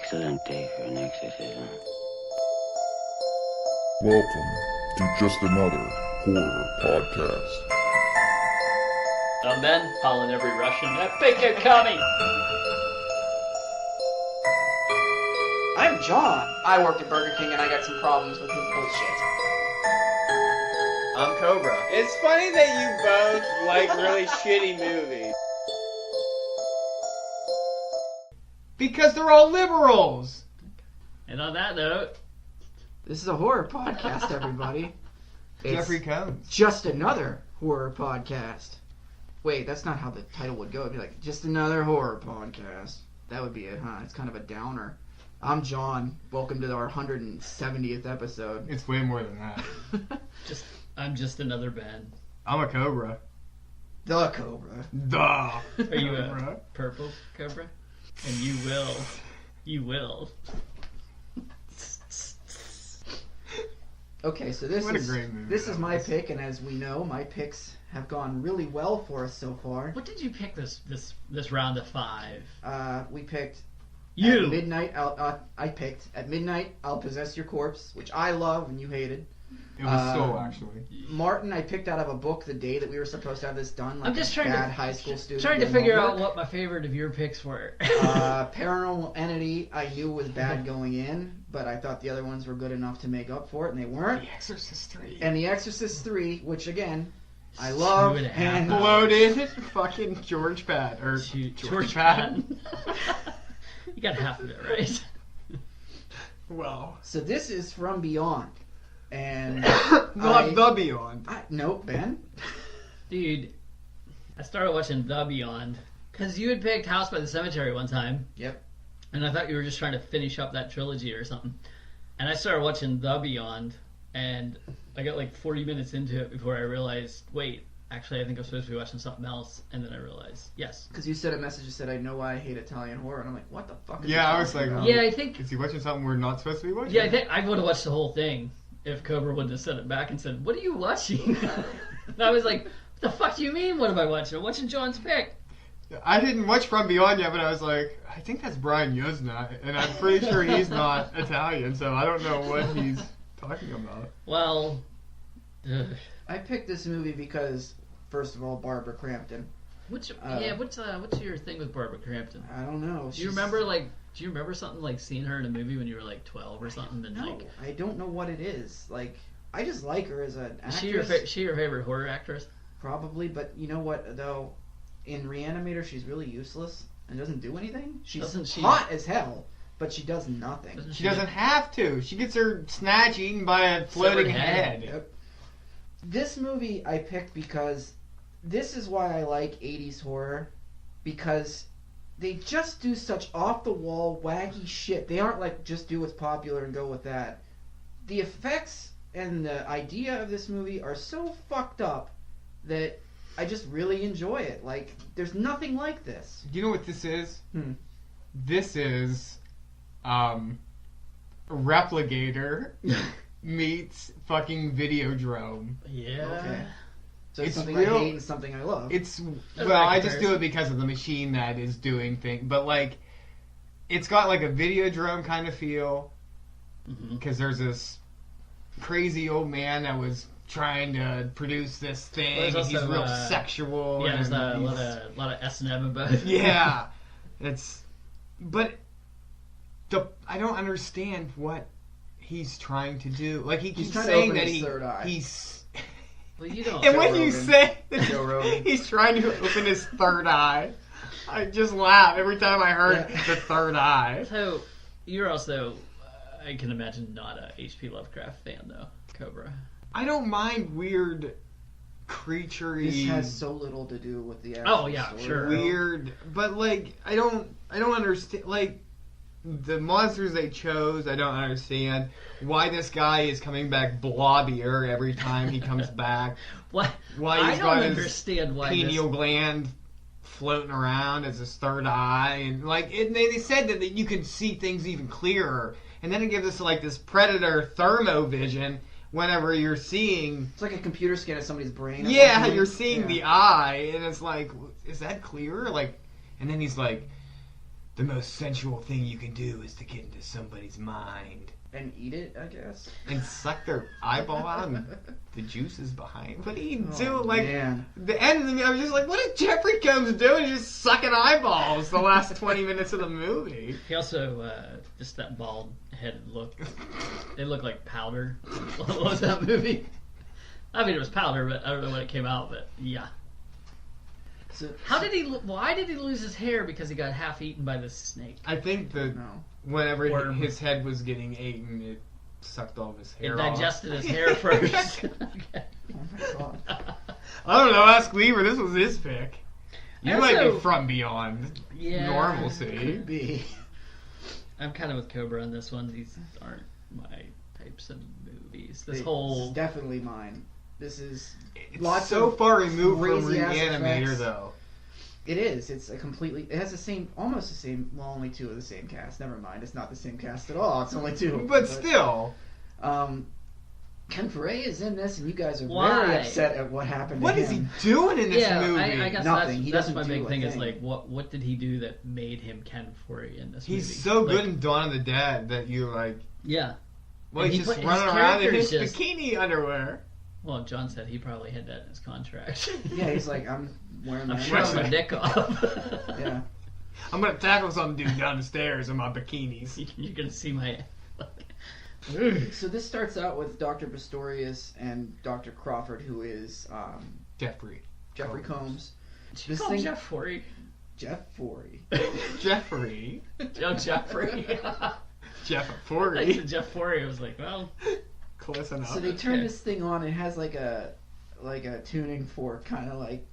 excellent day for an exorcism. Welcome to Just Another Horror Podcast. I'm Ben, following every Russian epic coming. I'm John. I worked at Burger King and I got some problems with his bullshit. I'm Cobra. It's funny that you both like really shitty movies. Because they're all liberals! And on that note, This is a horror podcast, everybody. Jeffrey Combs. Just another horror podcast. Wait, that's not how the title would go. It'd be like, just another horror podcast. That would be it, huh? It's kind of a downer. I'm John. Welcome to our 170th episode. It's way more than that. I'm just another Ben. I'm a Cobra. The Cobra. The Are you Cobra. a purple Cobra? And you will. Okay, so this What a is great movie this that is my was. pick, and as we know, my picks have gone really well for us so far. What did you pick this round of 5? We picked You. At midnight. I picked at midnight. I'll possess your corpse, which I love and you hated. It was so, actually. Martin, I picked out of a book the day that we were supposed to have this done. Like I'm just a trying bad to high school student. Trying to doing figure out homework. what my favorite of your picks were. Paranormal Entity, I knew was bad going in, but I thought the other ones were good enough to make up for it, and they weren't. The Exorcist 3. And The Exorcist 3, which again, I love. 2.5 And hours. Bloated fucking George Pat. Or George Patton. You got half of it right. Well. so this is From Beyond, and Not The Beyond. no, Ben. Dude, I started watching The Beyond because you had picked House by the Cemetery one time. Yep. And I thought you were just trying to finish up that trilogy or something. And I started watching The Beyond, and I got like 40 minutes into it before I realized, wait, actually I think I'm supposed to be watching something else. And then I realized, yes. Because you sent a message that said, "I know why I hate Italian horror," and I'm like, "What the fuck?" Is Yeah, he I was talking like, about? Yeah, I think Is he watching something we're not supposed to be watching? Yeah, I think I would have watched the whole thing if Cobra wouldn't have sent it back and said, "What are you watching?" And I was like, "What the fuck do you mean? What am I watching? I'm watching John's pick." I didn't watch From Beyond yet, but I was like, I think that's Brian Yuzna, and I'm pretty sure he's not Italian, so I don't know what he's talking about. Well, I picked this movie because, first of all, Barbara Crampton. what's your thing with Barbara Crampton? I don't know. Do you remember something like seeing her in a movie when you were like 12 or something? And No, like, I don't know what it is. Like, I just like her as an is actress. she your favorite horror actress? Probably, but you know what though? In Re-Animator, she's really useless and doesn't do anything. She's Doesn't she- hot as hell, but she does nothing. She doesn't have to. She gets her snatch eaten by a floating Severed head. head. Yep. This movie I picked because this is why I like 80s horror, because they just do such off-the-wall, waggy shit. They aren't like, just do what's popular and go with that. The effects and the idea of this movie are so fucked up that I just really enjoy it. Like, there's nothing like this. You know what this is? Hmm. This is, Replicator meets fucking Videodrome. Yeah. Okay. So it's It's something real- I hate and something I love. It's, That's well, my I just do comparison. it because of the machine that is doing things, but like, it's got like a Videodrome kind of feel, because there's this crazy old man that was trying to produce this thing, Well, and there's he's also, real sexual. Yeah, there's and a he's- lot of S&M about it. Yeah, but I don't understand what he's trying to do. Like he keeps trying to saying open that his third eye. he's. Well, you don't. And Joe when you Rogan. say Joe Rogan. he's trying to open his third eye, I just laugh every time I heard Yeah. the third eye. So, you're also, I can imagine, not a H.P. Lovecraft fan, though, Cobra. I don't mind weird, creaturey. This has so little to do with the actual Oh, yeah, story. sure. weird, but like I don't understand like the monsters they chose. I don't understand why this guy is coming back blobbier every time he comes back. What? Why I he's don't got his understand why pineal gland floating around as his third eye, and like they said that you could see things even clearer, and then it gives us like this predator thermovision whenever you're seeing. It's like a computer scan of somebody's brain. or Yeah, something. you're seeing Yeah. the eye, and it's like, is that clearer? Like, and then he's like, the most sensual thing you can do is to get into somebody's mind. And eat it, I guess. And suck their eyeball out and the juices behind. What did he do? Oh, Like, man. the end of the movie, I was just like, what did Jeffrey Combs doing? He's just sucking eyeballs the last 20 minutes of the movie. He also, just that bald head look. They look like powder. What was that movie? I mean, it was powder, but I don't know when it came out, but yeah. So, Why did he lose his hair? Because he got half eaten by the snake. I think that no. whenever Worm. his head was getting eaten, it sucked all of his It hair off. digested his hair first. Okay. Oh my god. I don't know, ask Weaver, this was his pick. You I might also- be from beyond Yeah. normalcy. Could be. I'm kind of with Cobra on this one. These aren't my types of movies. This This whole is definitely mine. This is It's lots so of far removed from crazy-ass Re-Animator, effects. though. It is. It's a completely. It has the same, almost the same. Well, only two of the same cast. Never mind. It's not the same cast at all. It's only two. But still, Ken Foray is in this, and you guys are Why? very upset at what happened. what to is he him. doing in this yeah, movie? I guess Nothing. He that's doesn't my do big a thing. Is thing. like, what did he do that made him Ken Forey in this He's movie? so Like, good in Dawn of the Dead that you're like, Yeah. well, And he's he just put- his running around in his character's just- bikini underwear. Well, John said he probably had that in his contract. Yeah, he's like, I'm wearing my. I'm showing my dick off. Yeah. I'm gonna tackle some dude down the stairs in my bikinis. You're gonna see my. So this starts out with Dr. Pistorius and Dr. Crawford, who is Jeffrey Combs. Did you This call him thing- Jeff Forey? Jeff Forey. Jeffrey. Joe Jeffrey. Jeff I Forey. said Jeff Forey. I was like, well, Close enough. So they turn Okay. this thing on. It has like a tuning fork, kind of like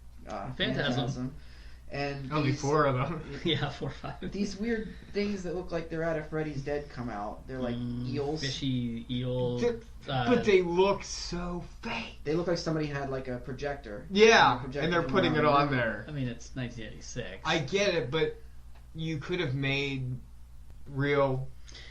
Phantasm. And Only these, 4 of them. yeah, 4 or 5. These weird things that look like they're out of Freddy's Dead come out. They're like eels. Fishy eels. But they look so fake. They look like somebody had like a projector. Yeah, projected and they're them putting it around on the room. there. I mean, it's 1986. I get it, but you could have made real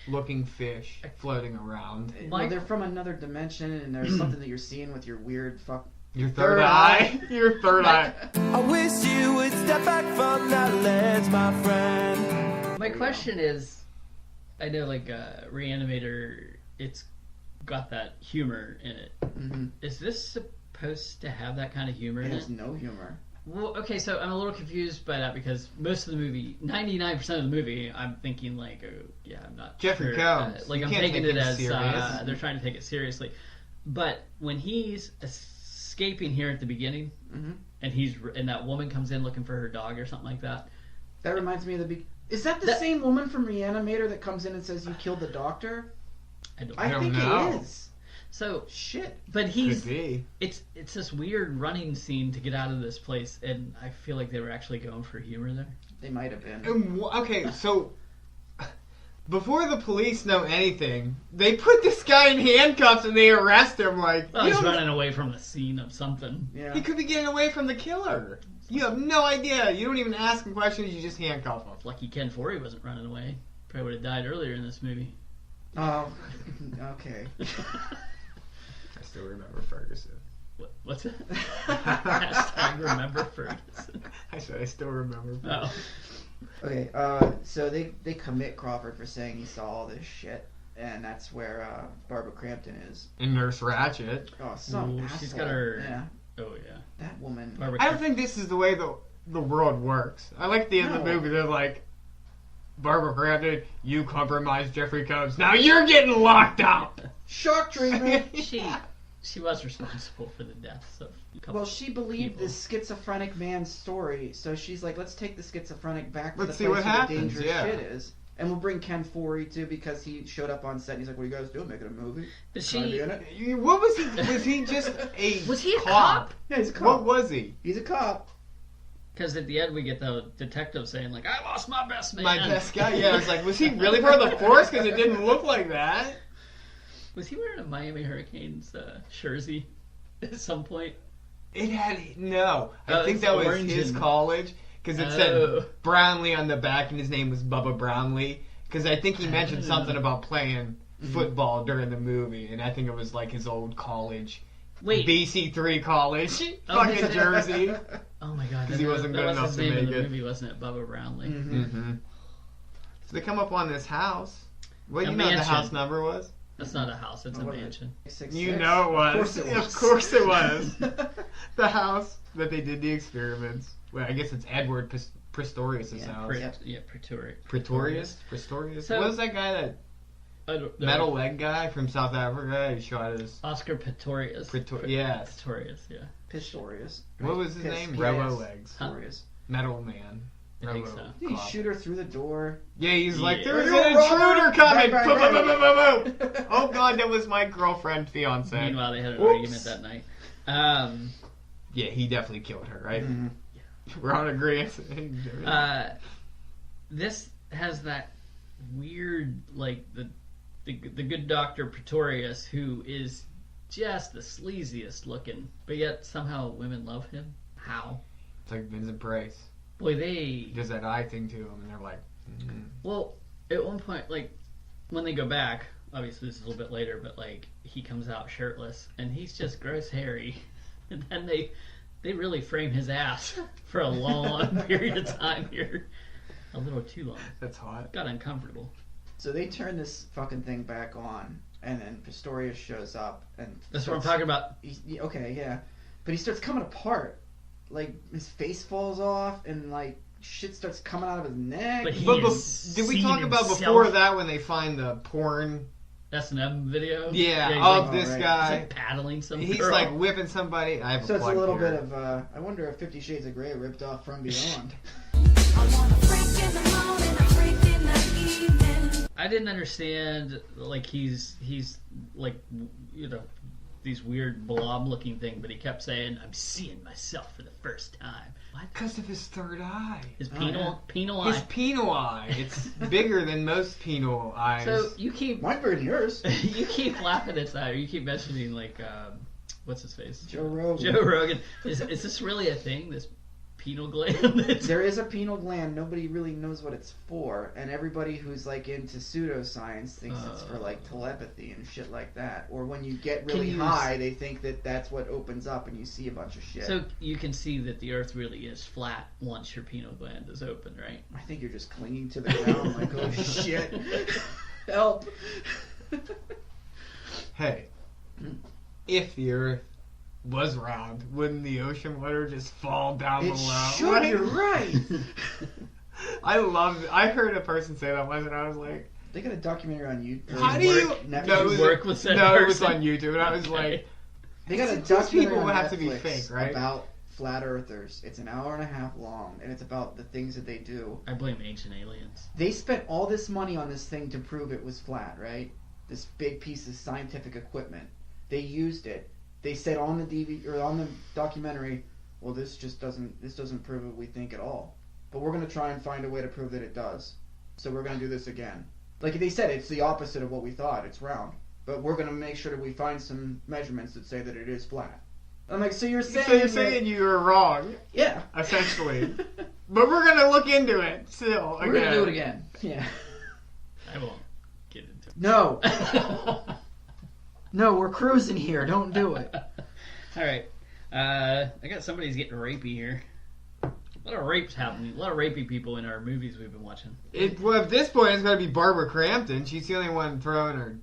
looking fish floating around. Well, they're from another dimension, and there's something that you're seeing with your weird fuck. Your Third third eye. Your third eye. I wish you would step back from that ledge, my friend. My question is, I know like Re-Animator, it's got that humor in it. Mm-hmm. Is this supposed to have that kind of humor It in has it? no humor. Well, okay, so I'm a little confused by that because most of the movie, 99% of the movie, I'm thinking like, oh, yeah, I'm not Jeffrey sure. Combs. Like You I'm can't taking take it him as serious. they're trying to take it seriously. But when he's escaping here at the beginning, Mm-hmm. and that woman comes in looking for her dog or something like that. That reminds me of the. Is that the That- same woman from Re-Animator that comes in and says you killed the doctor? I don't. I don't think know. it is. So, Shit. but he's Could be. it's this weird running scene to get out of this place, and I feel like they were actually going for humor there. They might have been. Okay, so before the police know anything, they put this guy in handcuffs and they arrest him. Like, Well, you he's don't- running away from the scene of something. Yeah. he could be getting away from the killer. You have no idea. You don't even ask him questions. You just handcuff him. Lucky Ken Forey wasn't running away. Probably would have died earlier in this movie. Oh. Okay. I still remember Ferguson. What's it? Hashtag remember Ferguson. I said I still remember. Oh. Okay. So they commit Crawford for saying he saw all this shit, and that's where Barbara Crampton is. And Nurse Ratchet. Oh, some Ooh, asshole. she's got her- Yeah. Oh yeah. That woman. Barbara I don't think this is the way the world works. I like the end of the No. movie. They're like, Barbara Crampton, you compromised Jeffrey Combs. Now you're getting locked up. Shock treatment. She was responsible for the deaths of a couple. Well, she believed people. this schizophrenic man's story, so she's like, let's take the schizophrenic back to Let's the see place what where happens, the dangerous yeah. shit is. And we'll bring Ken Forey too because he showed up on set and he's like, what are you guys doing? Making a movie? Is Trying to she? be in it? What was he? Was he just a Was he a cop? Yeah, he's a cop. What was he? He's a cop. Because at the end we get the detective saying like, "I lost my best man." My best guy. Yeah, I was like, was he really part of the force? Because it didn't look like that. Was he wearing a Miami Hurricanes jersey at some point? It had no. I Oh, think it's that was orange his and- college because it Oh. said Brownlee on the back and his name was Bubba Brownlee. Because I think he mentioned something about playing football during the movie, and I think it was like his old college, Wait. BC3 college, Oh, fucking jersey. Oh my god. 'Cause he wasn't good that was enough his to name in make the it. movie, wasn't it? Bubba Brownlee. Mm-hmm. Mm-hmm. They come up on this house. What A do you know the mansion. house number was? That's not a house. It's a What was it? mansion. 666. You know it was. Of course it was. Of course it was. The house that they did the experiments. Well, I guess it's Edward Pistorius' Yeah, house. Pretorius. Pistorius? So- What was that guy, that I don't know. metal leg guy from South Africa who shot his... Oscar Pistorius. Yes. Pistorius, yeah. Pistorius. What was his name? Robo Legs. Pistorius. Metal Man. I think Robo so. Did he Cop. shoot her through the door? Yeah, he's like, Yeah. there's You're an a robber! intruder coming! Bang, Boom, bang, boom, boom, bang. boom, boom. Oh god, that was my girlfriend, fiance. Meanwhile, they had an Whoops. argument that night. Yeah, he definitely killed her, right? Mhm. We're on agreement. This has that weird, like, the good Dr. Pretorius, who is just the sleaziest looking, but yet somehow women love him. How? It's like Vincent Price. Boy, He does that eye thing to him, and they're like, well, at one point, like, when they go back, obviously this is a little bit later, but, like, he comes out shirtless, and he's just gross hairy. And then they really frame his ass for a long period of time here. A little too long. that's hot. Got uncomfortable. So they turn this fucking thing back on, and then Pistorius shows up, and That's what I'm talking about. Okay, yeah, but he starts coming apart. Like his face falls off, and like shit starts coming out of his neck. But he But is did we seeing talk about himself. before that when they find the porn? S&M video? Yeah, he's of like, this right. he's guy. like paddling some He's girl. like whipping somebody. I have So a it's a plug little here. bit of, I wonder if 50 Shades of Grey ripped off From Beyond. I didn't understand, like, he's like, you know, these weird blob looking thing, but he kept saying, I'm seeing myself for the first time. What? Because of his third eye. His Oh, penal His eye. penal eye. It's bigger than most penal eyes. So you keep Mine's bigger than yours. you keep laughing at that, or you keep mentioning, like, what's his face? Joe Rogan. Joe Rogan. Is this really a thing? This penal gland? There is a penal gland. Nobody really knows what it's for, and everybody who's like into pseudoscience thinks it's for like telepathy and shit like that. Or when you get really you high, they think that that's what opens up and you see a bunch of shit. So you can see that the Earth really is flat once your penal gland is open, right? I think you're just clinging to the ground like, oh shit, help. Hey, if the Earth was round, wouldn't the ocean water just fall down It below? should. Like- You're right. I heard a person say that once, and I was like, They got a documentary on YouTube. "How do you?" Netflix. No, it was, work with that no, it was person? on YouTube, and I was like, They got a These documentary people on would have to be Netflix fake, right? about flat earthers. It's an hour and a half long, and it's about the things that they do. I blame ancient aliens. They spent all this money on this thing to prove it was flat, right? This big piece of scientific equipment. They used it. They said on the DVD or on the documentary, "Well, this doesn't prove what we think at all. But we're going to try and find a way to prove that it does. So we're going to do this again." Like they said, it's the opposite of what we thought. It's round. But we're going to make sure that we find some measurements that say that it is flat. I'm like, so you're saying... "So you're saying you were wrong, Yeah. essentially, but we're gonna look into it still." We're going to do it again. Yeah. I won't get into No. it. No, we're cruising here. Don't do it. All right. I got somebody's getting rapey here. A lot of rapes happening. A lot of rapey people in our movies we've been watching. Well, at this point, it's got to be Barbara Crampton. She's the only one throwing her.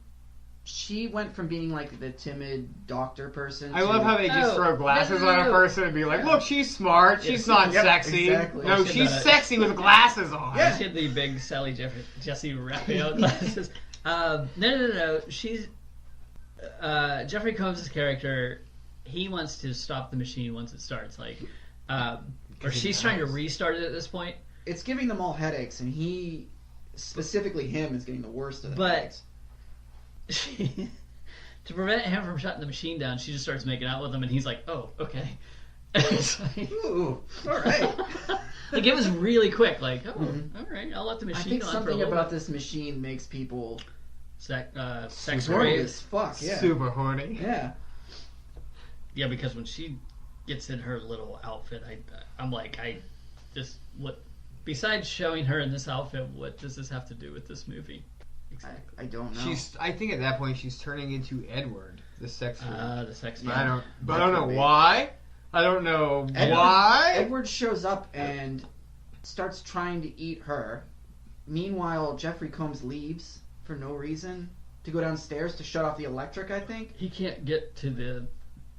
She went from being like the timid doctor person. I love how they just throw glasses on a person and be like, "Look, she's smart. She's not Yep, sexy. exactly. No, She she's does. sexy with glasses on." Yeah. She had the big Sally Jesse Raphael glasses. No. She's Jeffrey Combs' character. He wants to stop the machine once it starts. Like, or she's trying to restart it at this point. It's giving them all headaches, and he, specifically him, is getting the worst of the But- headaches. To prevent him from shutting the machine down, she just starts making out with him, and he's like, "Oh, okay." It's like, Ooh, all right. like it was really quick. Like, oh, Mhm. all right, I'll let the I machine think on for a something little about bit. this machine makes people Sex horny rave. as fuck. Yeah. Super horny. Yeah. Yeah, because when she gets in her little outfit, I'm like, what? Besides showing her in this outfit, what does this have to do with this movie? Exactly. I don't know. I think at that point she's turning into Edward, the sex freak. The sex. But man. I don't know why. I don't know Edward- why. Edward shows up and starts trying to eat her, Meanwhile, Jeffrey Combs leaves for no reason to go downstairs to shut off the electric, I think. He can't get to the...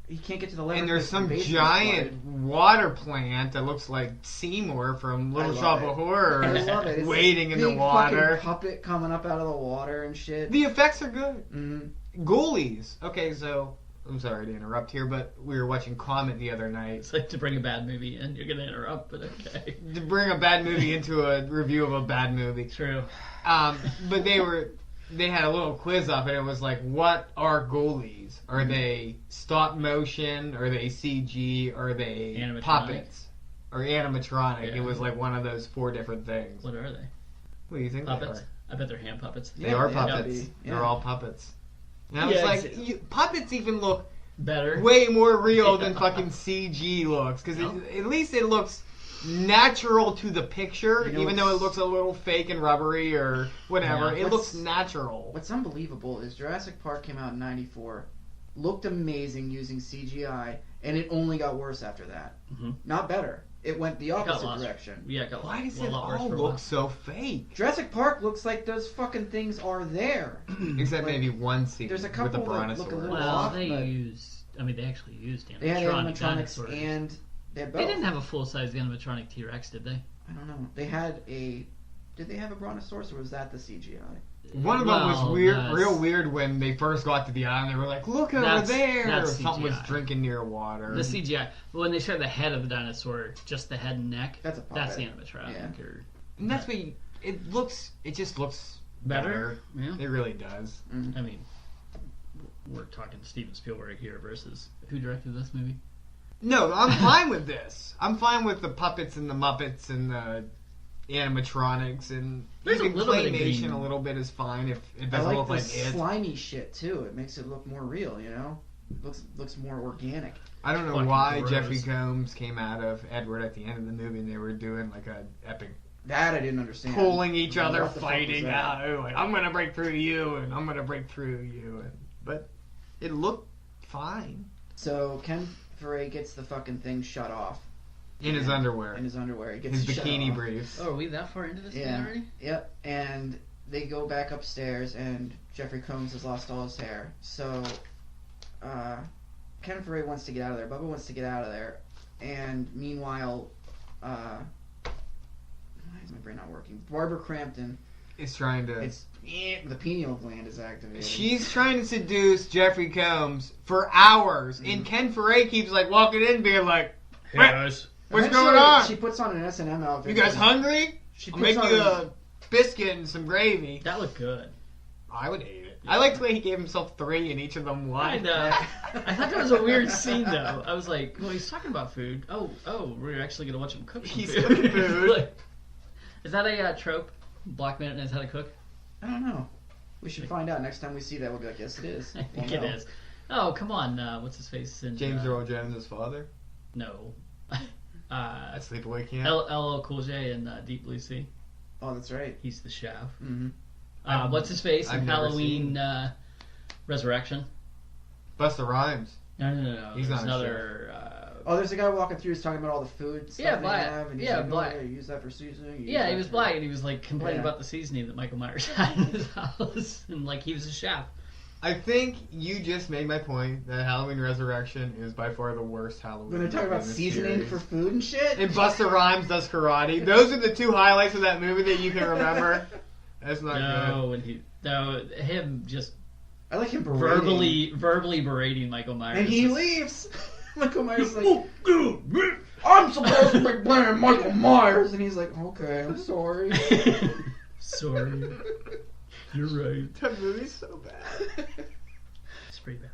He can't get to the electric. And there's because some the basement's giant flooded. water plant that looks like Seymour from Little I Shop love of it. Horrors I love it. It's waiting this in the big water. fucking puppet coming up out of the water and shit. The effects are good. Mm-hmm. Ghoulies. Okay, so I'm sorry to interrupt here, but we were watching Comet the other night. It's like to bring a bad movie in. You're going to interrupt, but okay. To bring a bad movie into a review of a bad movie. True. But they had a little quiz up, and it was like, what are ghoulies? Are they stop motion? Are they CG? Are they Animatronic. puppets? Or animatronic? Yeah. It was like one of those 4 different things. What are they? What do you think Puppets? they are? I bet they're hand puppets. They Yeah, are they have to puppets. be, They're yeah. all puppets. And I was Yeah, like, it's- puppets even look Better. way more real than Yeah. fucking CG looks. Because No. at least it looks natural to the picture, You know even though it what's- looks a little fake and rubbery or whatever. Yeah. It looks What's- natural. What's unbelievable is Jurassic Park came out in '94, looked amazing using CGI, and it only got worse after that. Mhm. Not better. It went the opposite lost. direction. Yeah, it got Why does a it lot worse all for a look while. so fake? Jurassic Park looks like those fucking things are there. Except Like, maybe one scene there's a with couple the that brontosaurus. look a little Well, off, they but- actually used animatronic They had animatronics dinosaurs. and they had both. They didn't have a full-size animatronic T-Rex, did they? I don't know. They had a. Did they have a brontosaurus or was that the CGI? One of them was Well, weird, that's- real weird when they first got to the island. They were like, "Look over That's- there!" that's Something was CGI. drinking near water. The CGI. But when they showed the head of the dinosaur, just the head and neck, That's a puppet. that's the animatronic. Yeah. Or And that's what it looks. It just looks better. Yeah. It really does. I mean, we're talking Steven Spielberg here versus who directed this movie. No, I'm fine with this. I'm fine with the puppets and the Muppets and the animatronics and There's a even little bit of claymation. green. A little bit is fine if it I doesn't like look the like it. slimy shit too. It makes it look more real. You know, looks more organic. I don't know Fucking why gross. Jeffrey Combs came out of Edward at the end of the movie and they were doing like a epic That I didn't understand. pulling each What other, the fuck was fighting that? out. Oh, like, I'm gonna break through you, and I'm gonna break through you. But it looked fine So Ken Foray gets the fucking thing shut off in his underwear, in his underwear. He gets his it shut bikini off. briefs. Oh, are we that far into this thing Yeah. already? Yep. And they go back upstairs, and Jeffrey Combs has lost all his hair. So Ken Foray wants to get out of there. Bubba wants to get out of there. And meanwhile, why is my brain not working? Barbara Crampton, It's trying to. it's the pineal gland is activated. She's trying to seduce Jeffrey Combs for hours, and Ken Foray keeps like walking in, being like, "What's Eventually, going on? She puts on an S&M outfit. You guys hungry? She I'll puts make on you a- a biscuit and some gravy." That looked good. I would eat it. I like the way he gave himself 3 and each of them I one. know. I thought that was a weird scene, though. I was like, well, he's talking about food. Oh, we're actually going to watch him cook some He's food. cooking food. Like, is that a trope? Black man knows how to cook? I don't know. We should find out next time we see that. We'll be like, yes, it is. I think We'll it know. is. Oh, come on. What's his face? In, James Earl Jones' father No. at Sleepaway Camp. LL Cool J in Deep Blue Sea. Oh, that's right. He's the chef. Mm-hmm. What's his face I've in never Halloween Resurrection? Busta Rhymes. No. He's There's not a another. Oh, there's a guy walking through. He's talking about all the food stuff Yeah, they black. have, and he's Yeah, like, black. Oh, yeah, use that for seasoning. use Yeah, that he was for-" black, and he was like complaining Yeah. about the seasoning that Michael Myers had in his house, and like he was a chef. I think you just made my point that Halloween Resurrection is by far the worst Halloween. When they're talking movie about in the seasoning series. for food and shit. And Busta Rhymes does karate. Those are the 2 highlights of that movie that you can remember. That's not Him just I like him berating. verbally berating Michael Myers. And he leaves. Michael Myers is like, I'm supposed to be playing Michael Myers, and he's like, okay, I'm sorry. Sorry, you're right. good. That movie's so bad. It's pretty bad.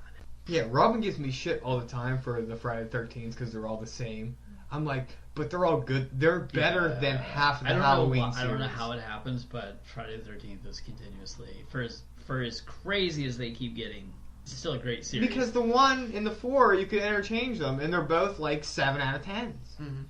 Yeah, Robin gives me shit all the time for the Friday the 13th because they're all the same. I'm like, but they're all good. They're better Yeah. than half of I the don't Halloween know. series. I don't know how it happens, but Friday the 13th is continuously for as crazy as they keep getting. It's still a great series. Because the 1 and the 4, you can interchange them, and they're both like 7 out of 10s. Mm-hmm.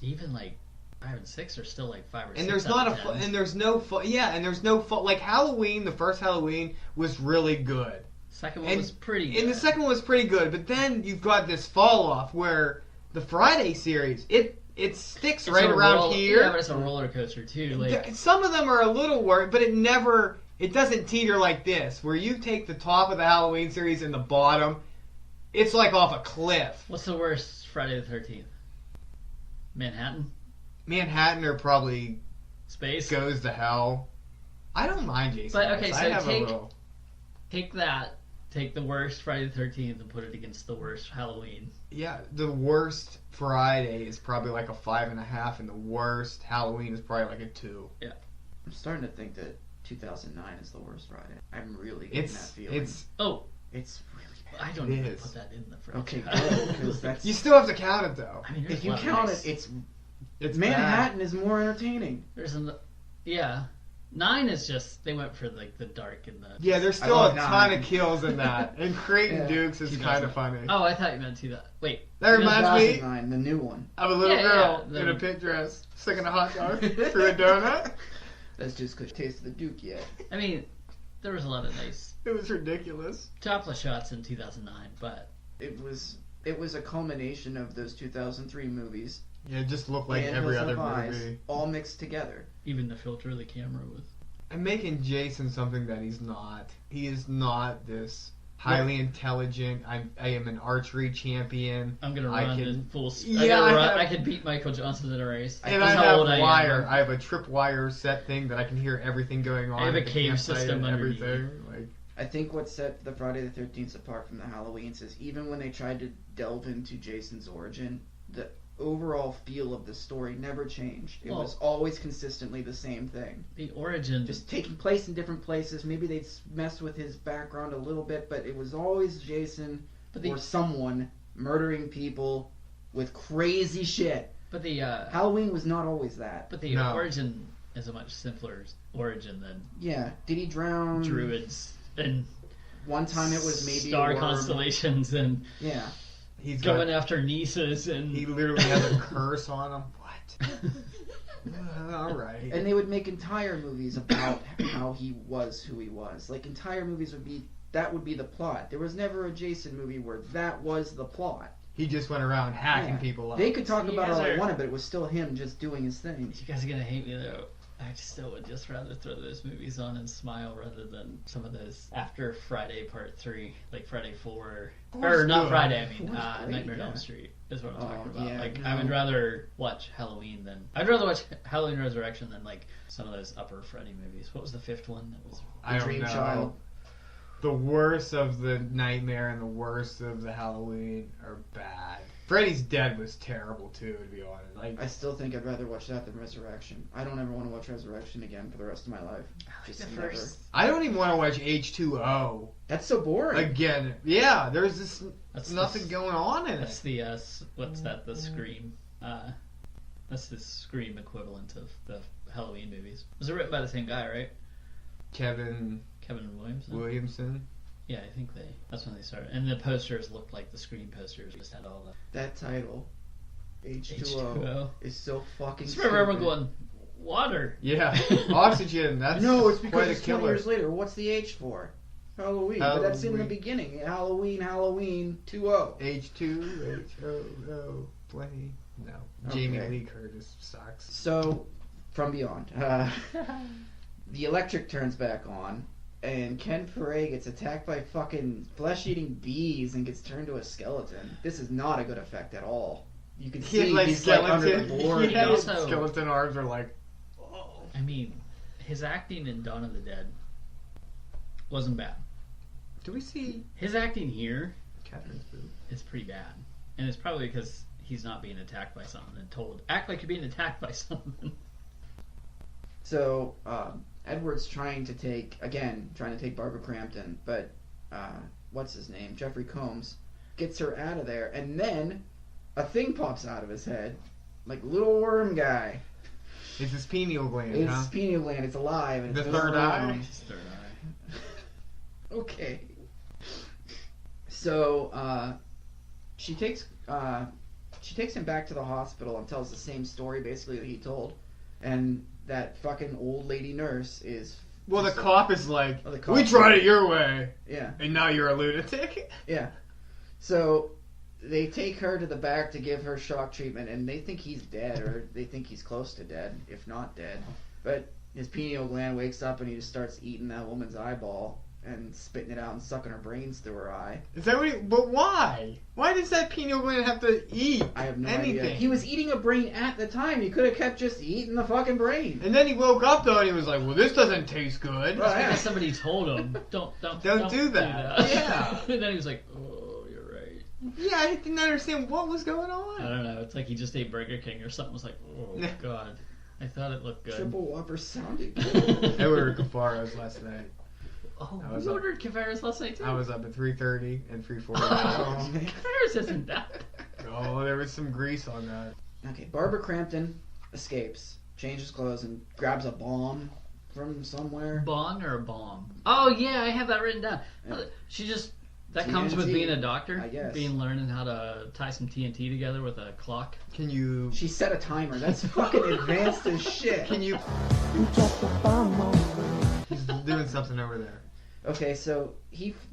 even like 5 and 6 are still like 5 or 6. And there's out not of a 10s. and there's no and there's no like Halloween. The first Halloween was really good. Second one and- was pretty good. And the second one was pretty good, but then you've got this fall off where the Friday series it it sticks It's right a around here. Yeah, but it's a roller coaster too. Like Some of them are a little worried, but it doesn't teeter like this, where you take the top of the Halloween series and the bottom, it's like off a cliff. what's the worst Friday the 13th? Manhattan? Manhattan or probably Space? goes to hell. I don't mind Jason. But, okay, X. so I have take- a little. Take the worst Friday the 13th and put it against the worst Halloween. Yeah, the worst Friday is probably like a 5.5, and the worst Halloween is probably like a 2. I'm starting to think that 2009 is the worst Friday. I'm really getting that feeling. It's Oh, It's really bad. I don't It even is. put that in the franchise. Okay, good, because that's... you still have to count it though. I mean, there's If you a lot of count nice- it, It's Manhattan is more entertaining. There's yeah. 9 is just, they went for like the dark and the... Yeah, there's I still love a ton 9. of kills in that. And Creighton Yeah. Dukes is kind of funny. Oh, I thought you meant that. Wait. That reminds me 2009, the new one. of a little Yeah, girl yeah, in a pink dress sticking a hot dog through a donut. That's just because you tasted the Duke yet. I mean, there was a lot of nice It was ridiculous. topless shots in 2009, but It was a culmination of those 2003 movies. Yeah, it just looked like and every Hills other Have Eyes, movie. all mixed together. even the filter of the camera was... I'm making Jason something that he's not. He is not this highly intelligent. I am an archery champion. I'm gonna I run can- in full speed. Yeah, I have- could beat Michael Johnson in a race. And That's I how have old I am. wire. I have a tripwire set thing that I can hear everything going on. I have at a the cave campsite system and underneath. everything. Like, I think what set the Friday the 13th apart from the Halloweens is even when they tried to delve into Jason's origin, the overall feel of the story never changed. It was always consistently the same thing. The origin... Just taking place in different places. Maybe they'd mess with his background a little bit, but it was always Jason But the- or someone murdering people with crazy shit. But the Halloween was not always that. but the No. origin is a much simpler origin than Yeah, did he drown? druids and One time it was maybe star a worm. constellations and Yeah. he's going got, after nieces and he literally has a curse on him. What? All right. And they would make entire movies about how he was who he was. Like entire movies would be the plot. There was never a Jason movie where that was the plot. He just went around hacking Yeah. people up. They could talk You about it guys all they are- wanted, but it was still him just doing his thing. you guys are gonna hate me though. I still would just rather throw those movies on and smile rather than some of those after Friday Part 3, like Friday 4, or not good. Friday. I mean, Four's great, Nightmare on yeah. Elm Street is what I'm Oh, talking about. yeah, like, no. I would rather watch Halloween than I'd rather watch Halloween Resurrection than like some of those upper Freddy movies. What was the 5th one? That was I don't Dream know. Child. The worst of the Nightmare and the worst of the Halloween are bad. Freddy's Dead was terrible too, to be honest. Like, I still think I'd rather watch that than Resurrection. I don't ever want to watch Resurrection again for the rest of my life. Just the never. first. I don't even want to watch H2O That's so boring. again. Yeah, there's just That's nothing going on in That's it. the what's that? The Scream. That's the Scream equivalent of the Halloween movies. It was written by the same guy, right? Kevin Kevin Williamson. Williamson. Yeah, I think that's when they started. And the posters looked like the Scream posters. Just had all the That title, H2O, H2O. is so fucking Just remember everyone stupid. going, water. Yeah, oxygen. That's No, it's because quite it's a 20 killer. years later. What's the H for? Halloween. But that's in the Halloween. beginning. Halloween 2-0. H2O play. No, Jamie Okay. Lee Curtis sucks. So, from Beyond. The electric turns back on, and Ken Foray gets attacked by fucking flesh-eating bees and gets turned to a skeleton. This is not a good effect at all. You can He had see like he's like under skeleton. the board. Yeah, his Also- skeleton arms are like. I mean, his acting in Dawn of the Dead wasn't bad. Do we see His acting here Catherine's boob? is pretty bad. And it's probably because he's not being attacked by something and told, act like you're being attacked by something. So, Edward's trying to take Barbara Crampton, but what's his name? Jeffrey Combs gets her out of there, and then a thing pops out of his head, like little worm guy. It's his pineal gland, It's huh? pineal gland. It's alive. And The it's third eye? around. His third eye. Okay. So she takes him back to the hospital and tells the same story basically that he told, and that fucking old lady nurse is. Well, the just- cop is like, Oh, the cop- we tried it your way, Yeah, and now you're a lunatic. yeah. So they take her to the back to give her shock treatment, and they think he's dead, or they think he's close to dead, if not dead. But his pineal gland wakes up and he just starts eating that woman's eyeball and spitting it out and sucking her brains through her eye. Is that what? But why? Why does that pineal gland have to eat? I have no anything? idea. He was eating a brain at the time. He could have kept just eating the fucking brain. And then he woke up though, and he was like, "Well, this doesn't taste good." Well, Because somebody told him, don't do that. Yeah. And then he was like, oh, you're right. Yeah, I didn't understand what was going I on. don't know. It's like he just ate Burger King or something. Was like, oh god, I thought it looked good. Triple Whopper sounded good. I ordered Cafaros last night. Oh, I was you up- ordered Cavaras last night too. I was up at 3:30 and 3:40. Oh, man. Cavaras isn't that. Oh, there was some grease on that. Okay, Barbara Crampton escapes, changes clothes, and grabs a bomb from somewhere. Bong or a bomb? Oh yeah, I have that written down. Yeah. She just that comes with TNT, being a doctor. I guess. Being learning how to tie some TNT together with a clock. Can you? She set a timer. That's fucking advanced as shit. Can you? He's doing something over there. Okay, so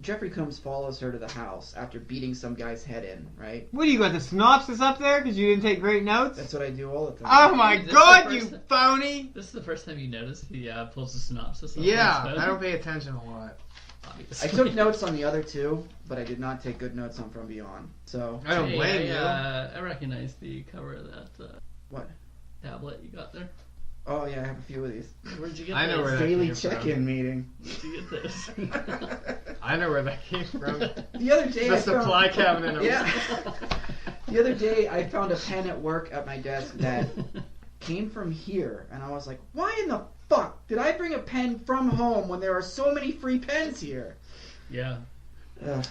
Jeffrey Combs follows her to the house after beating some guy's head in, right? What do you got the synopsis up there? Because you didn't take great notes. That's what I do all the time. Oh my This is God, the you first- phony! This is the first time you noticed he pulls the synopsis. Up Yeah, instead. I don't pay attention a lot. Obviously. I took notes on the other two, but I did not take good notes on From Beyond. So, I don't Hey, blame you. I recognize the cover of that what? tablet you got there. Oh yeah, I have a few of these. Where'd you get I know this? where that Daily came from. check-in meeting. Where'd you get this? I know where that came from. The other day, The I found, supply cabinet. Yeah. The other day, I found a pen at work at my desk that came from here, and I was like, "Why in the fuck did I bring a pen from home when there are so many free pens here?" Yeah, Ugh.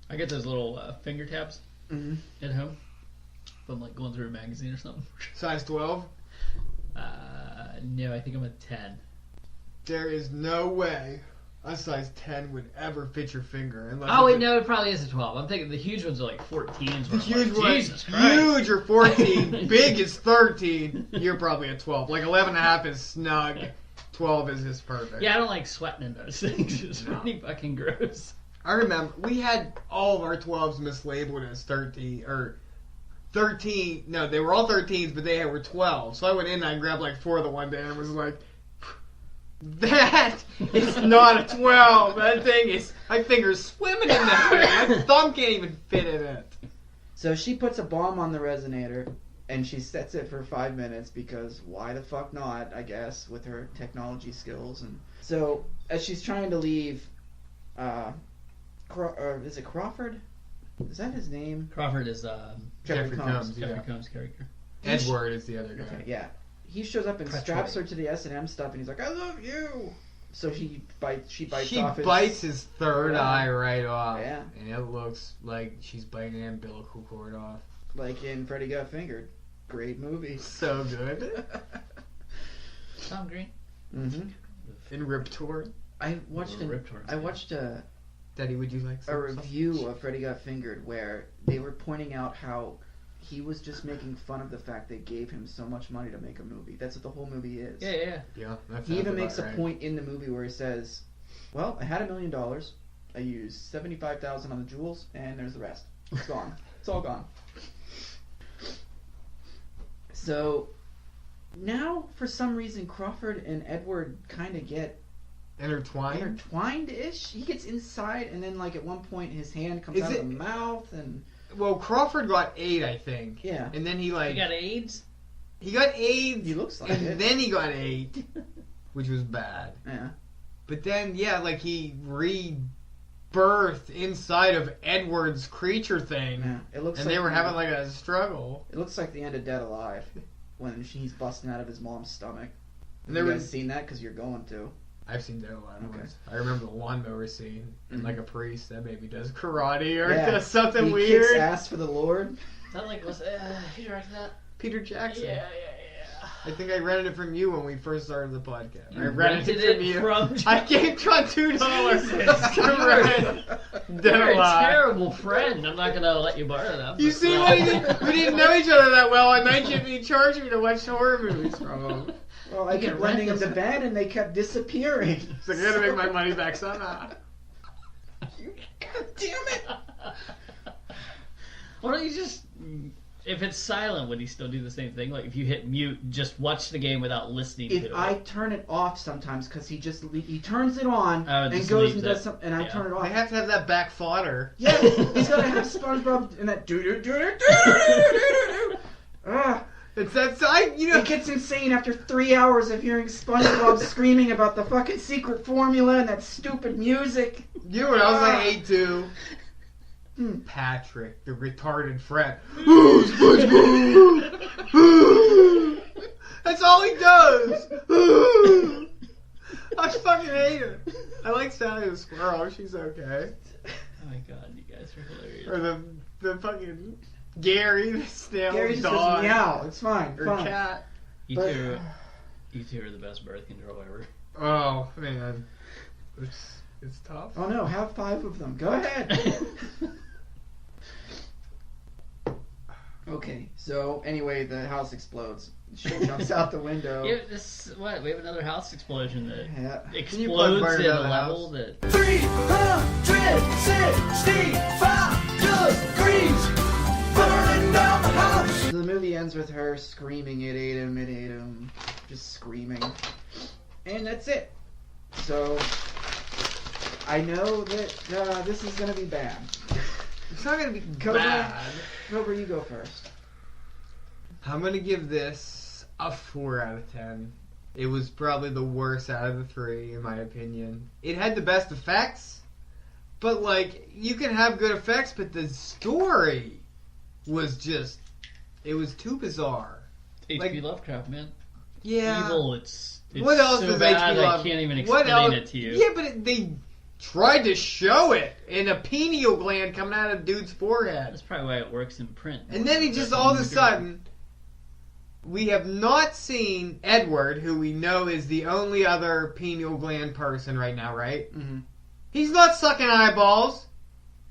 I get those little finger tabs Mhm. at home. If I'm like going through a magazine or something. Size 12. No, I think I'm a 10. There is no way a size 10 would ever fit your finger. Unless Oh wait, it's no, it probably is a 12. I'm thinking the huge ones are like 14s. The where I'm huge like, one, Jesus Christ. huge or 14, big is 13. You're probably a 12. Like 11 and a half is snug. 12 is just perfect. Yeah, I don't like sweating in those things. It's pretty fucking gross. I remember we had all of our 12s mislabeled as 13 or 13. No, they were all 13s, but they were 12. So I went in and I grabbed like 4 of the one day and was like, that is not a 12. That thing is, my finger's swimming in that thing. My thumb can't even fit in it. So she puts a bomb on the resonator, and she sets it for 5 minutes because why the fuck not? I guess with her technology skills. And so as she's trying to leave, is it Crawford? Is that his name? Crawford is Jeffrey Combs, Jeffrey yeah. Combs' character. Edward is the other guy. Okay, yeah. He shows up and Crutchway. straps her to the S&M stuff, and he's like, "I love you." So she bites She off his... bites his third Yeah. eye right off. Yeah. And it looks like she's biting an umbilical cord off. like in Freddy Got Fingered. Great movie. So good. Tom Green. Mm-hmm. In Rip Torn. I watched a Daddy, would you like a some? review of Freddy Got Fingered where they were pointing out how he was just making fun of the fact they gave him so much money to make a movie. That's what the whole movie is. Yeah. Yeah, that He sounds even about makes a right. point in the movie where he says, "Well, I had $1 million. I used $75,000 on the jewels, and there's the rest. It's gone. It's all gone." So now, for some reason, Crawford and Edward kind of get Intertwined? intertwined-ish. He gets inside, and then, like, at one point, his hand comes Is out it- of the mouth, and Well, Crawford got 8, I think. yeah, And then he You like got AIDS? he got AIDS. he looks like and it. then he got 8, which was bad. Yeah. But then like he rebirthed inside of Edward's creature thing. Yeah. It looks And like they were having like a struggle. It looks like the end of Dead Alive when he's busting out of his mom's stomach. And You there guys was seen that? Because you're going to. I've seen that a lot Okay. once. I remember the lawnmower scene and Mhm. like a priest that maybe does karate or Yeah. does something He weird. kicks ass for the Lord. Is that like, who directed that? Peter Jackson. Yeah. I think I rented it from you when we first started the podcast. You I rented it from you. from I gave John $2 to rent Dead You're a Alive. terrible friend. I'm not gonna let you borrow that. You but, see what he did? We didn't know each other that well, and then he charged me to watch horror movies from him. Well, I You kept can rent lending him this- to bed, and they kept disappearing. He's like, I gotta make my money back somehow. God damn it! Why don't you just... If it's silent, would he still do the same thing? Like, if you hit mute, just watch the game without listening to it. If I turn it off sometimes, because he turns it on and just goes leaves and does it. something, and I turn it off. They have to have that back fodder. Yeah, he's gotta have SpongeBob and that do. It's that side, you know. It gets insane after 3 hours of hearing SpongeBob screaming about the fucking secret formula and that stupid music. You know what else I hate too? Patrick, the retarded friend. That's all he does. I fucking hate her. I like Sally the squirrel. She's okay. Oh my god, you guys are hilarious. Or the fucking Gary, the snail Gary just dog. goes meow. It's fine. Or fine. cat. You two are the best birth control ever. Oh man, it's tough. Oh no, have 5 of them. Go ahead. Okay, so anyway, the house explodes. She jumps out the window. Yeah, we have another house explosion that Yeah. explodes burn at down a the level house? that... 365 degrees, burning down the house. So the movie ends with her screaming, "It ate him, it ate him," just screaming, and that's it. So I know that this is gonna be bad. It's not gonna be Cobra. bad. Cobra, you go first. I'm gonna give this a 4 out of 10. It was probably the worst out of the 3, in my opinion. It had the best effects, but like, you can have good effects, but the story was just, it was too bizarre. H.P. Like- Lovecraft, man. Yeah. Evil, it's What else so does bad H.P. I Love? can't even What explain else? it to you. Yeah, but they tried to show it in a pineal gland coming out of dude's forehead. That's probably why it works in print. And then he just all of a sudden, we have not seen Edward, who we know is the only other pineal gland person right now, right? Mm-hmm. He's not sucking eyeballs.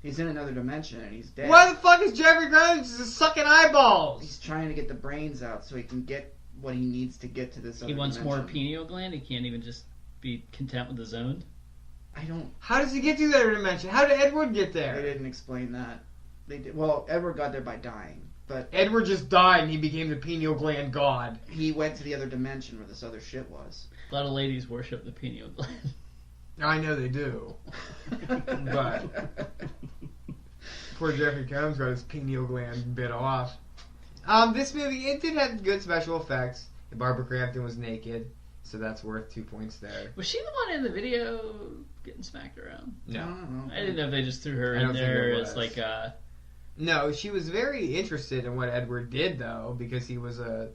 He's in another dimension and he's dead. Why the fuck is Jeffrey Grimes just sucking eyeballs? He's trying to get the brains out so he can get what he needs to get to this other He wants more dimension. pineal gland. He can't even just be content with his own. I don't... How does he get to that dimension? How did Edward get They there? didn't explain that. They did. Well, Edward got there by dying, but Edward just died and he became the pineal gland god. he went to the other dimension where this other shit was. A lot of ladies worship the pineal gland. I know they do. But poor Jeffrey Combs got his pineal gland bit off. This movie, it did have good special effects. Barbara Crampton was naked, so that's worth 2 points there. Was she the one in the video getting smacked around? I don't know. I didn't know if they just threw her I in don't think there it as was. like a... No, she was very interested in what Edward did, though, because he was a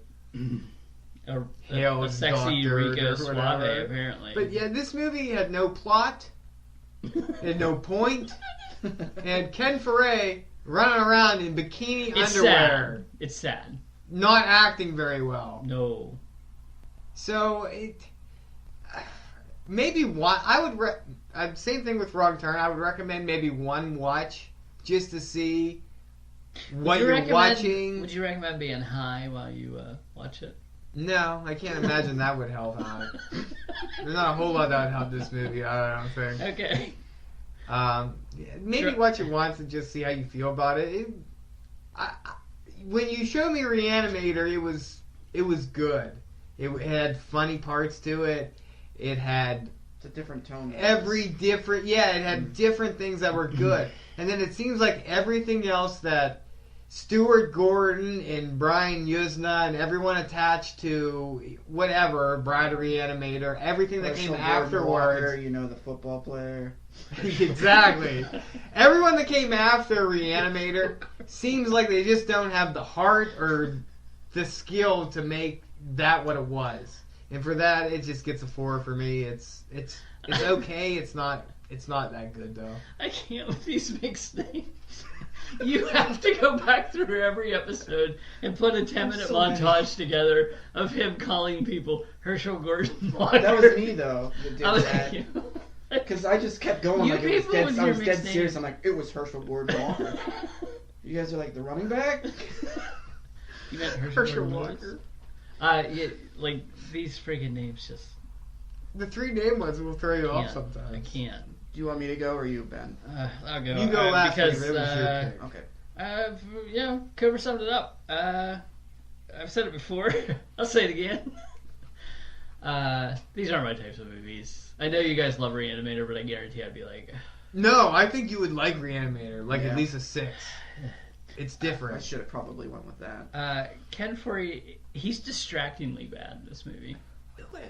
Hail a sexy doctor Eureka or Suave, whatever. apparently. But yeah, this movie had no plot, had no point, and Ken Foray running around in bikini it's underwear, sad. It's sad. not acting very well. No. So it maybe one. I would same thing with Wrong Turn. I would recommend maybe one watch just to see what you're watching. Would you recommend being high while you watch it? No, I can't imagine that would help out. There's not a whole lot that would help this movie, I don't think. Okay. Maybe Sure. watch it once and just see how you feel about it. When you showed me Re-Animator, it was good. It had funny parts to it. It had It's a different tone. it had different things that were good. And then it seems like everything else that Stuart Gordon and Brian Yuzna and everyone attached to whatever, Bride of Re-Animator, everything that came afterwards. You know, the football player. Exactly. Everyone that came after Re-Animator seems like they just don't have the heart or the skill to make that what it was. And for that, it just gets a 4 for me. It's okay. It's not that good though. I can't with these mixed names. You have to go back through every episode and put a 10-minute montage together of him calling people Herschel Gordon Walker. That was me though. That did I was that. like, Because I just kept going You like it was people dead. with I your was dead mixed serious. names. I'm like, it was Herschel Gordon Walker. You guys are like the running back. You meant Herschel Herschel Gordon Walker. Yeah, like these friggin' names just The 3 name ones will throw you off can't. sometimes. I can't. Do you want me to go or you, Ben? I'll go. You go last because because it was your pick. Okay. Cooper summed it up. I've said it before. I'll say it again. These aren't my types of movies. I know you guys love Re-Animator, but I guarantee I'd be like... No, I think you would like Re-Animator, like at least a 6. It's different. I should have probably went with that. Ken Foree, he's distractingly bad in this movie.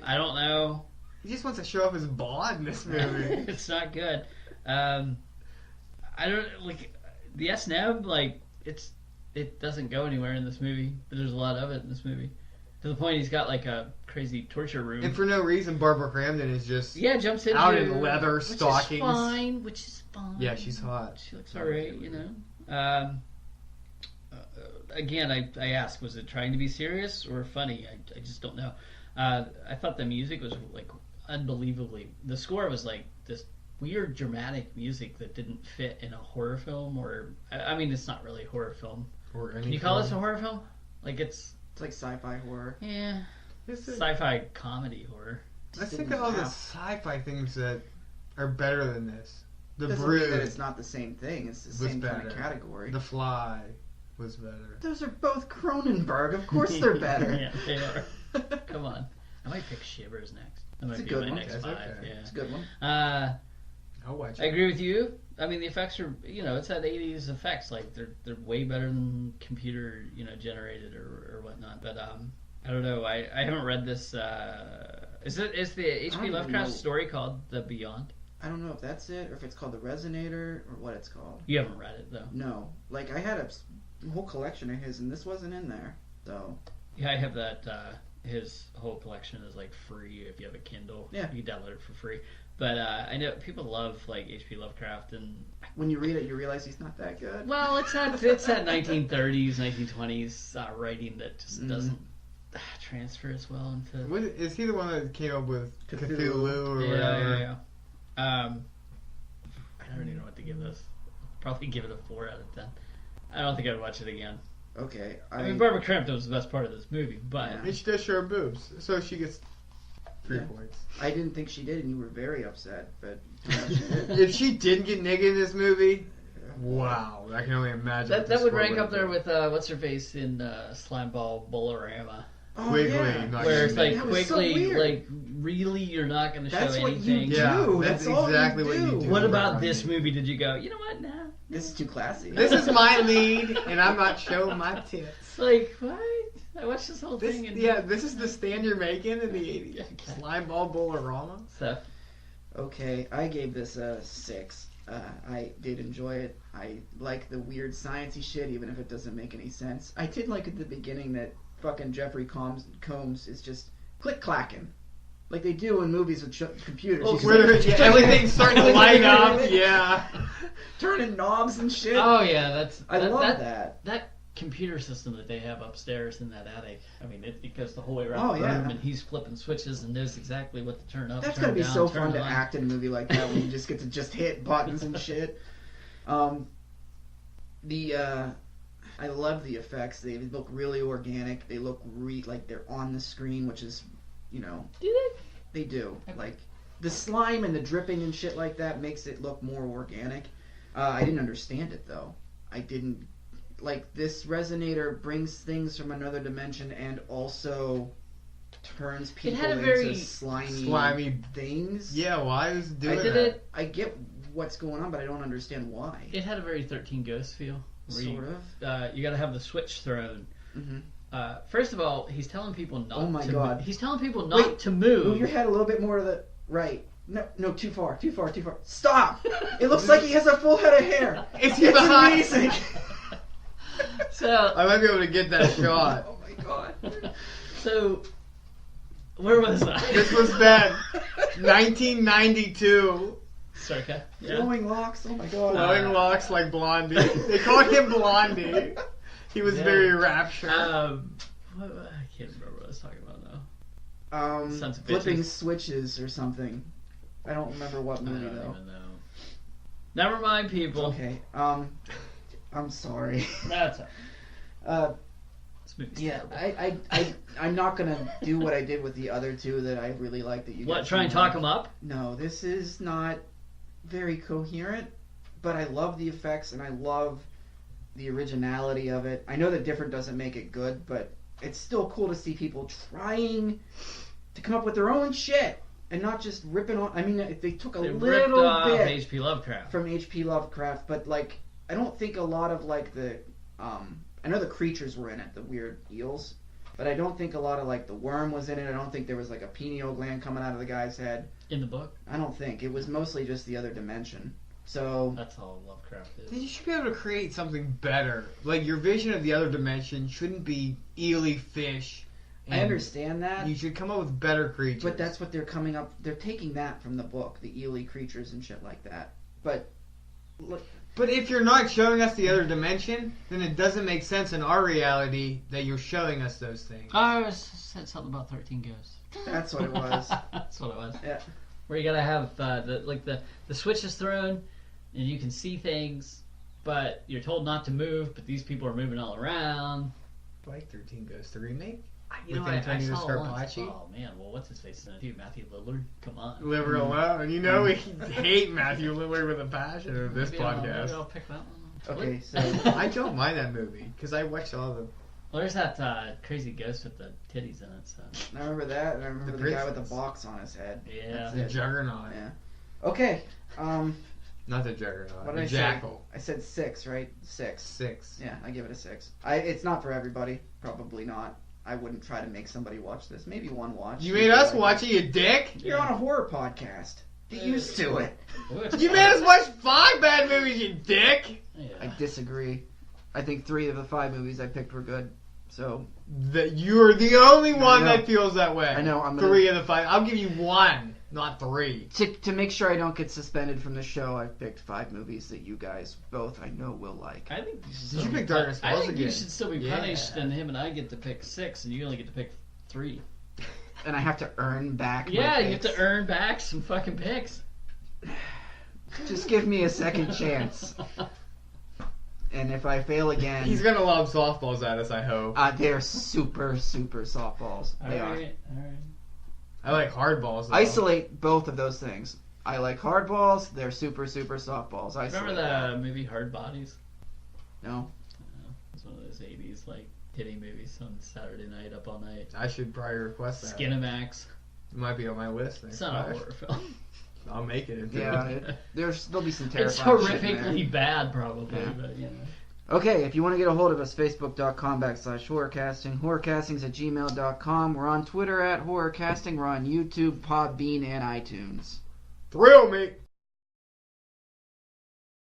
I don't know. He just wants to show off his bod in this movie. It's not good. I don't like the S&M. Like it doesn't go anywhere in this movie. But there's a lot of it in this movie. To the point he's got like a crazy torture room. And for no reason, Barbara Crampton is just jumps into out in leather stockings. Which is fine. Yeah, she's hot. She looks alright, you know. Again, I ask, was it trying to be serious or funny? I just don't know. I thought the music was like unbelievably. The score was like this weird dramatic music that didn't fit in a horror film, or I mean, it's not really a horror film. Or Can you call this a horror film? Like it's like sci-fi horror. Yeah, sci-fi comedy horror. Let's think of all the sci-fi things that are better than this. The Doesn't Brood. mean that it's not the same thing. It's the same kind of category. The Fly was better. Those are both Cronenberg. Of course they're better. Yeah, they are. Come on. I might pick Shivers next. That might It's a be good my one. next That's 5. okay. Yeah. It's a good one. I'll watch it. I agree with you. I mean, the effects are, it's that 80s effects. Like, they're way better than computer, generated or whatnot. But, I don't know. I haven't read this. Is the H.P. Lovecraft story called The Beyond? I don't know if that's it or if it's called The Resonator or what it's called. You haven't read it, though. No. Like, I had a whole collection of his, and this wasn't in there. So. Yeah, I have that. His whole collection is, like, free if you have a Kindle. Yeah. You can download it for free. But I know people love, like, H.P. Lovecraft, and when you read it, you realize he's not that good. well, it's that 1930s, 1920s writing that just doesn't transfer as well into. Is he the one that came up with Cthulhu or whatever? Yeah. I don't even know what to give this. Probably give it a 4 out of 10. I don't think I'd watch it again. Okay. I mean, Barbara Crampton was the best part of this movie, but And she does show her boobs, so she gets 3 points. I didn't think she did, and you were very upset, but she did. If she didn't get naked in this movie, wow, I can only imagine. that would rank up there with what's her face in Slimeball Bolorama. Oh, Quigley, yeah. not Where it's like That was so quickly, weird. like really, you're not going to show That's what anything. you Yeah, do. that's all exactly you what you do. What about Right. this movie? Did you go? You know what? Nah. This is too classy. This is my lead, and I'm not showing my tits. Like what? I watched this whole thing. And This is the stand you're making in the 80s. Okay. Slimeball Bolorama. stuff. Okay, I gave this a 6. I did enjoy it. I like the weird sciencey shit, even if it doesn't make any sense. I did like at the beginning that fucking Jeffrey Combs is just click-clacking. Like they do in movies with computers. Oh, He's Where just like- everything's starting to light up. Yeah. turning knobs and shit. Oh yeah, I love that. That computer system that they have upstairs in that attic. I mean, it goes the whole way around Oh, the yeah. room, and he's flipping switches and knows exactly what to turn up. That's turn gonna be down, so turn fun to on. act in a movie like that when you just get to just hit buttons and shit. I love the effects. They look really organic. They look like they're on the screen, which is, Do they? they do. Okay. Like the slime and the dripping and shit like that makes it look more organic. I didn't understand it though. I didn't like this resonator brings things from another dimension and also turns people had a into very slimy things. Yeah, why is it doing I did that? it. I get what's going on, but I don't understand why. It had a very 13 Ghosts feel. Where Sort of. You got to have the switch thrown. Mm-hmm. First of all, he's telling people not. Oh my to God. He's telling people not Wait, to move. Move your head a little bit more to the right. No, too far. Stop! It looks like he has a full head of hair. It's It's behind. amazing. So I might be able to get that shot. Oh my god. So, where was I? This was bad. 1992. Circa. Yeah. Flowing locks. Oh my god. Flowing locks like Blondie. They called him Blondie. He was Yeah. very raptured. I can't remember what I was talking about now. Sons of Flipping bitches. switches or something. I don't remember what I movie don't though. even know. Never mind, people. Okay. I'm sorry. That's all. This movie's Yeah, terrible. I'm not gonna do what I did with the other two that I really like that you What? guys Try and don't talk like. them up? No, this is not very coherent, but I love the effects and I love the originality of it. I know that different doesn't make it good, but it's still cool to see people trying to come up with their own shit and not just ripping on. I mean, they took a They ripped little off bit H.P. Lovecraft. from H.P. Lovecraft, but like I don't think a lot of like the I know the creatures were in it, the weird eels, but I don't think a lot of like the worm was in it. I don't think there was like a pineal gland coming out of the guy's head. In the book? I don't think. It was mostly just the other dimension. So That's all Lovecraft is. You should be able to create something better. Like, your vision of the other dimension shouldn't be eely fish. I understand that. You should come up with better creatures. But that's what they're coming up. They're taking that from the book, the Ely creatures and shit like that. But look, But if you're not showing us the other dimension, then it doesn't make sense in our reality that you're showing us those things. I said something about 13 Ghosts. that's what it was. That's what it was. Yeah. Where you gotta have the switch is thrown, and you can see things, but you're told not to move. But these people are moving all around. Like 13 Ghosts, the remake? You know, With I Antonio saw it once. Scarpacci? Oh man, well, what's his face in it? Dude, Matthew Lillard. Come on. Live her alone. You know we hate Matthew Lillard with a passion in this Maybe I'll podcast. pick that one. Okay, so I don't mind that movie because I watched all the. Well, there's that crazy ghost with the titties in it. So I remember that. And I remember The the guy with princess. the box on his head. yeah. That's The it. Juggernaut. Yeah. Okay. Not the Juggernaut. What The did I say? Jackal. I said 6, right? 6. 6. Yeah, I give it a 6. It's not for everybody. Probably not. I wouldn't try to make somebody watch this. Maybe one watch. You made us watch it, you dick! You're on a horror podcast. Get used to it. You made us watch 5 bad movies, you dick! Yeah. I disagree. I think 3 of the 5 movies I picked were good. So That you're the only one know. that feels that way. I know, I'm gonna- 3 of the 5. I'll give you 1, not 3. to make sure I don't get suspended from the show, I picked 5 movies that you guys both I know will like. I think you should Did still you be pick Darkness I Falls think you again? should still be Yeah. punished, and him and I get to pick 6, and you only get to pick 3. And I have to earn back. Yeah, my you have picks. to earn back some fucking picks. Just give me a second chance. And if I fail again, He's gonna lob softballs at us, I hope. they're super, super softballs. They are. Alright. I like hardballs, though. Isolate both of those things. I like hardballs. They're super, super softballs. Isolate Remember that. the movie Hard Bodies? No. It's one of those 80s, like, titty movies on Saturday night, up all night. I should probably request that. Skinamax. It might be on my list. It's not a horror film. I'll make it. Yeah, there'll be some It's terrifying shit in there. horrifically bad, probably, Yeah. but, you know. Okay, if you want to get a hold of us, facebook.com/horrorcasting, horrorcastings@gmail.com. We're on Twitter @horrorcasting. We're on YouTube, Podbean, and iTunes. Thrill me!